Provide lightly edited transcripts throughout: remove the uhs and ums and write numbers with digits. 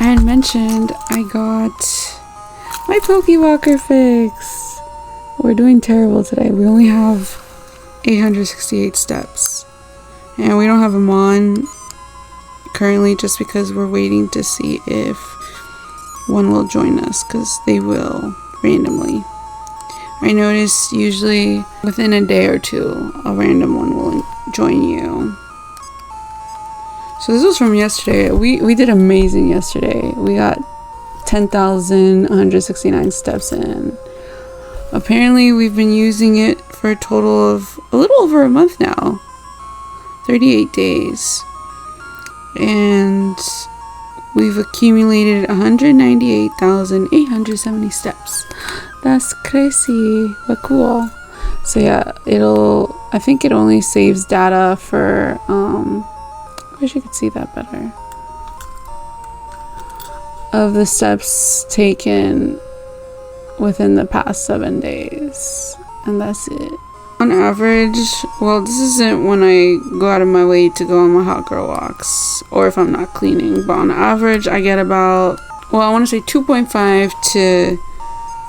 I had mentioned I got my Pokewalker fix. We're doing terrible today. We only have 868 steps. And we don't have them on currently just because we're waiting to see if one will join us, because they will randomly. I notice usually within a day or two, a random one will join you. So this was from yesterday. We did amazing yesterday. We got 10,169 steps in. Apparently we've been using it for a total of a little over a month now. 38 days. And we've accumulated 198,870 steps. That's crazy, but cool. So yeah, I think it only saves data for, I wish you could see that better. Of the steps taken within the past 7 days. And that's it. On average, well, this isn't when I go out of my way to go on my hot girl walks, or if I'm not cleaning, but on average I get about, well, I want to say 2.5 to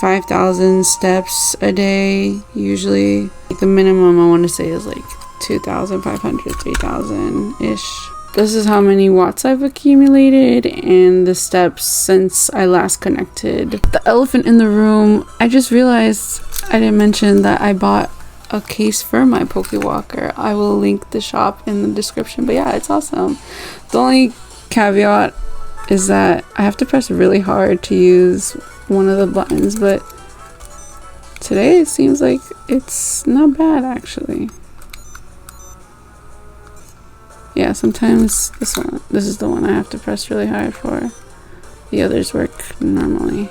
5,000 steps a day. Usually the minimum I want to say is like 2,500, 3,000 ish. This is how many watts I've accumulated and the steps since I last connected. The elephant in the room, I just realized I didn't mention that I bought a case for my Pokewalker. I will link the shop in the description, but yeah, it's awesome. The only caveat is that I have to press really hard to use one of the buttons, but today it seems like it's not bad actually. Yeah, sometimes this is the one I have to press really hard for. The others work normally.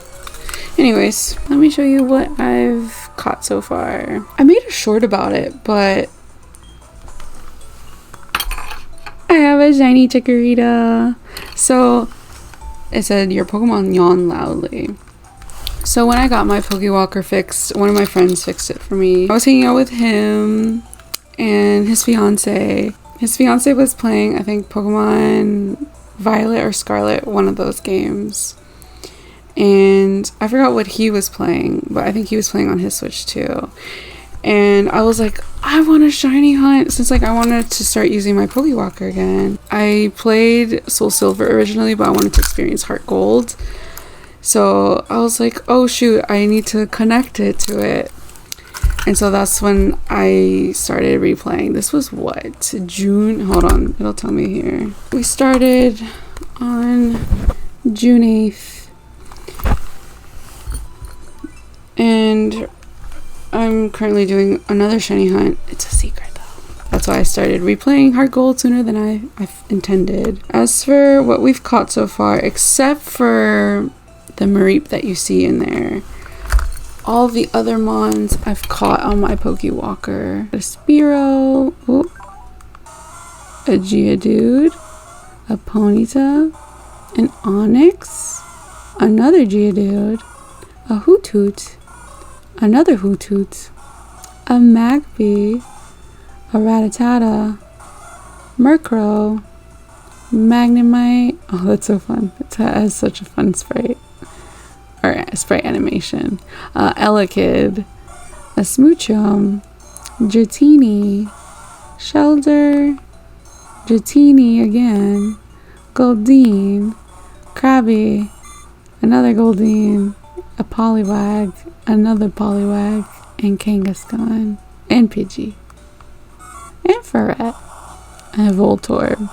Anyways, let me show you what I've caught so far. I made a short about it, but I have a shiny Chikorita. So it said your Pokemon yawn loudly. So when I got my Pokéwalker fixed, one of my friends fixed it for me. I was hanging out with him and his fiance. His fiance was playing, I think, Pokemon Violet or Scarlet, one of those games. And I forgot what he was playing, but I think he was playing on his Switch too. And I was like, I want a shiny hunt, since like I wanted to start using my Pokéwalker again. I played Soul Silver originally, but I wanted to experience Heart Gold. So I was like, oh shoot, I need to connect it to it. And so that's when I started replaying. This was what? June? Hold on, it'll tell me here. We started on June 8th. And I'm currently doing another shiny hunt. It's a secret though. That's why I started replaying Heart Gold sooner than I intended. As for what we've caught so far, except for the Mareep that you see in there, all the other mons I've caught on my Pokewalker. A Spearow, a Geodude, a Ponyta, an Onix, another Geodude, a Hoothoot, another Hoothoot, a Magpie, a Rattata, Murkrow, Magnemite. Oh, that's so fun. It has such a fun sprite. Or sprite animation. Elekid, a Smoochum, Dratini, Shelder, Dratini again, Goldeen, Krabby, another Goldeen, a Poliwag, another Poliwag, and Kangaskhan, and Pidgey, and Ferret, and Voltorb,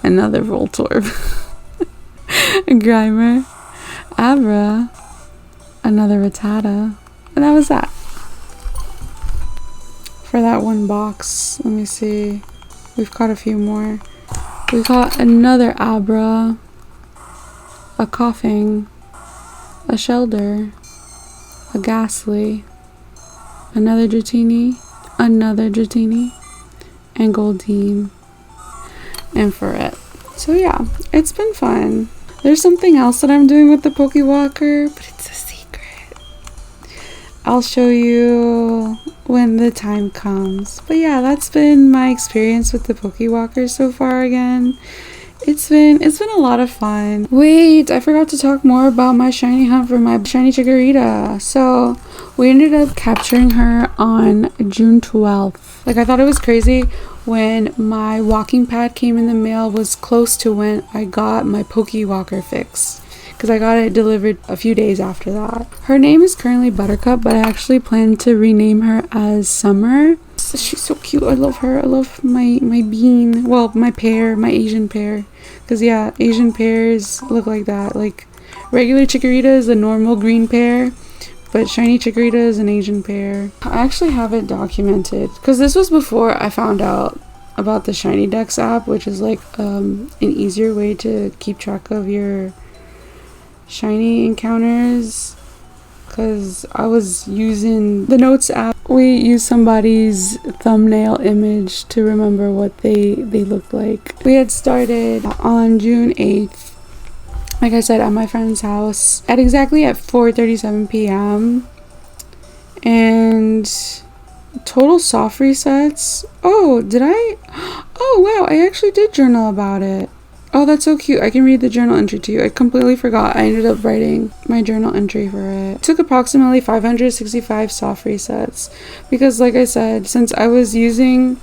another Voltorb, Grimer, Abra, another Rattata, and that was that. For that one box, let me see, we've caught a few more. We got another Abra, a Coughing, a Shelder, a Ghastly, another Dratini, and Goldeen, and Ferret. So yeah, it's been fun. There's something else that I'm doing with the Pokewalker, but it's a secret. I'll show you when the time comes. But yeah, that's been my experience with the Pokewalker so far again. it's been a lot of fun. Wait, I forgot to talk more about my shiny hunt for my shiny Chikorita. So we ended up capturing her on June 12th. Like, I thought it was crazy when my walking pad came in the mail was close to when I got my Pokéwalker fix, because I got it delivered a few days after that. Her name is currently Buttercup, but I actually plan to rename her as Summer. She's so cute. I love her. I love my bean. Well, my pear, my Asian pear. Because yeah, Asian pears look like that. Like, regular Chikorita is a normal green pear, but shiny Chikorita is an Asian pear. I actually have it documented, because this was before I found out about the Shiny Dex app, which is like an easier way to keep track of your shiny encounters. Because I was using the Notes app. We used somebody's thumbnail image to remember what they looked like. We had started on June 8th, like I said, at my friend's house at exactly at 4:37 p.m. And total soft resets. Oh, did I? Oh wow, I actually did journal about it. Oh, that's so cute. I can read the journal entry to you. I completely forgot. I ended up writing my journal entry for it. It took approximately 565 soft resets, because like I said, since I was using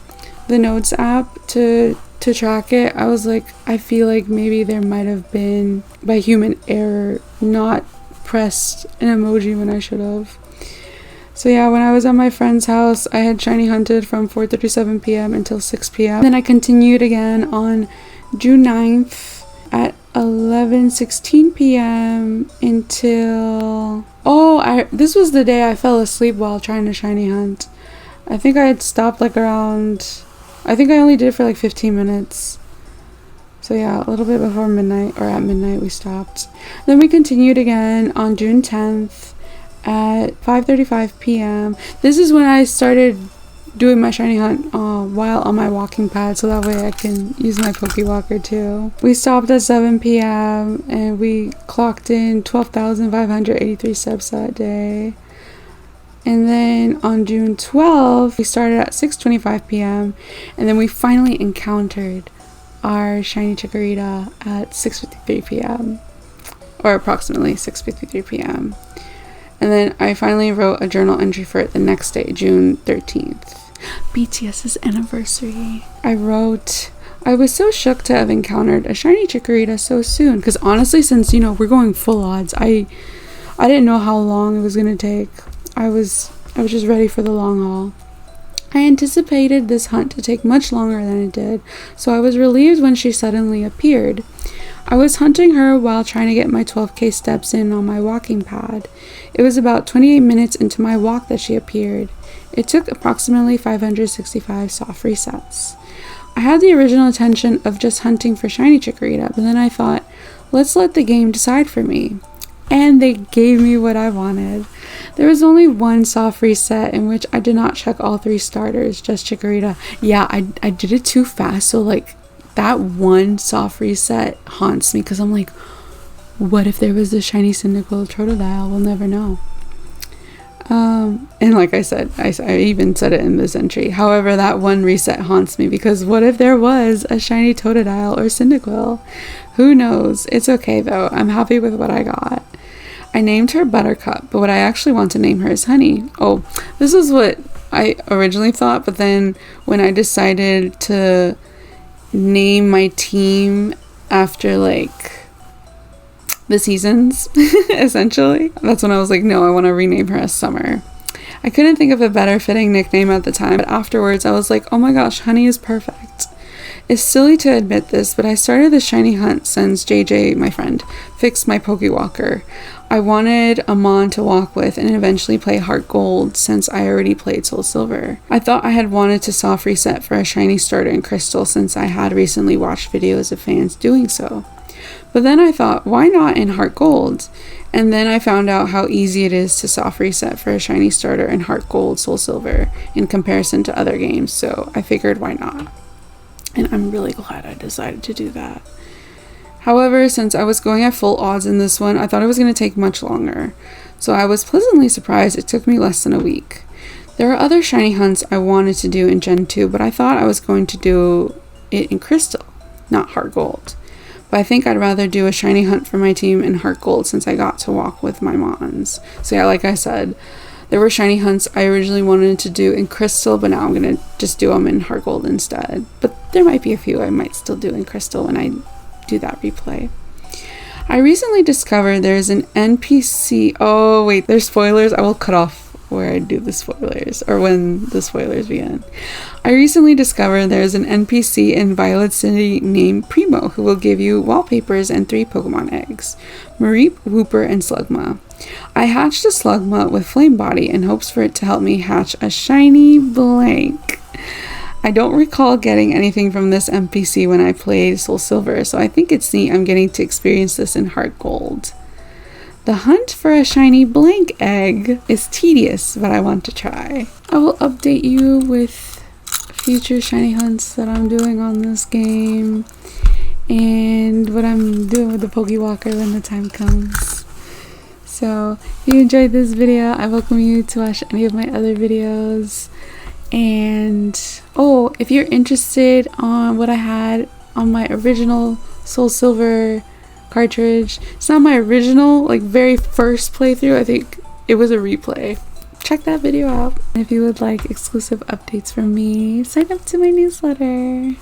the Notes app to track it, I was like, I feel like maybe there might have been, by human error, not pressed an emoji when I should have. So yeah, when I was at my friend's house, I had shiny hunted from 4:37 p.m. until 6 p.m. Then I continued again on June 9th at 11:16 p.m. until... Oh, this was the day I fell asleep while trying to shiny hunt. I think I had stopped like around... I think I only did it for like 15 minutes. So yeah, a little bit before midnight, or at midnight we stopped. Then we continued again on June 10th at 5:35 p.m. This is when I started doing my shiny hunt while on my walking pad, so that way I can use my Pokewalker too. We stopped at 7 p.m. and we clocked in 12,583 steps that day. And then on June 12th, we started at 6:25 p.m. and then we finally encountered our shiny Chikorita at 6:53 p.m. or approximately 6:53 p.m. And then I finally wrote a journal entry for it the next day, June 13th. BTS's anniversary. I wrote, I was so shook to have encountered a shiny Chikorita so soon. Because honestly, since, you know, we're going full odds, I didn't know how long it was going to take. I was just ready for the long haul. I anticipated this hunt to take much longer than it did, so I was relieved when she suddenly appeared. I was hunting her while trying to get my 12k steps in on my walking pad. It was about 28 minutes into my walk that she appeared. It took approximately 565 soft resets. I had the original intention of just hunting for shiny Chikorita, but then I thought, let's let the game decide for me. And they gave me what I wanted. There was only one soft reset in which I did not check all 3 starters, just Chikorita. Yeah, I did it too fast, so like that one soft reset haunts me, because I'm like, what if there was a shiny Cyndaquil Totodile? We'll never know. And like I said, I even said it in this entry. However, that one reset haunts me, because what if there was a shiny Totodile or Cyndaquil? Who knows? It's okay though. I'm happy with what I got. I named her Buttercup, but what I actually want to name her is Honey. Oh, this is what I originally thought, but then when I decided to name my team after like the seasons, essentially, that's when I was like, no, I want to rename her as Summer. I couldn't think of a better fitting nickname at the time, but afterwards I was like, oh my gosh, Honey is perfect. It's silly to admit this, but I started the shiny hunt since JJ, my friend, fixed my Pokéwalker. I wanted a Mon to walk with and eventually play Heart Gold since I already played Soul Silver. I thought I had wanted to soft reset for a shiny starter in Crystal since I had recently watched videos of fans doing so. But then I thought, why not in Heart Gold? And then I found out how easy it is to soft reset for a shiny starter in Heart Gold, Soul Silver in comparison to other games, so I figured why not. And I'm really glad I decided to do that. However, since I was going at full odds in this one, I thought it was going to take much longer. So I was pleasantly surprised it took me less than a week. There are other shiny hunts I wanted to do in Gen 2, but I thought I was going to do it in Crystal, not Heart Gold. But I think I'd rather do a shiny hunt for my team in Heart Gold since I got to walk with my Mons. So yeah, like I said, there were shiny hunts I originally wanted to do in Crystal, but now I'm going to just do them in Heart Gold instead. But there might be a few I might still do in Crystal when I do that replay. I recently discovered there's an NPC. Oh wait, there's spoilers. I will cut off where I do the spoilers, or when the spoilers begin. I recently discovered there's an NPC in Violet City named Primo who will give you wallpapers and 3 Pokemon eggs, Mareep, Wooper, and Slugma. I hatched a Slugma with Flame Body in hopes for it to help me hatch a shiny blank. I don't recall getting anything from this NPC when I played Soul Silver, so I think it's neat I'm getting to experience this in Heart Gold. The hunt for a shiny blank egg is tedious, but I want to try. I will update you with future shiny hunts that I'm doing on this game and what I'm doing with the Pokéwalker when the time comes. So if you enjoyed this video, I welcome you to watch any of my other videos. And oh, if you're interested on what I had on my original Soul Silver cartridge, it's not my original, like, very first playthrough, I think it was a replay. Check that video out. If you would like exclusive updates from me, sign up to my newsletter.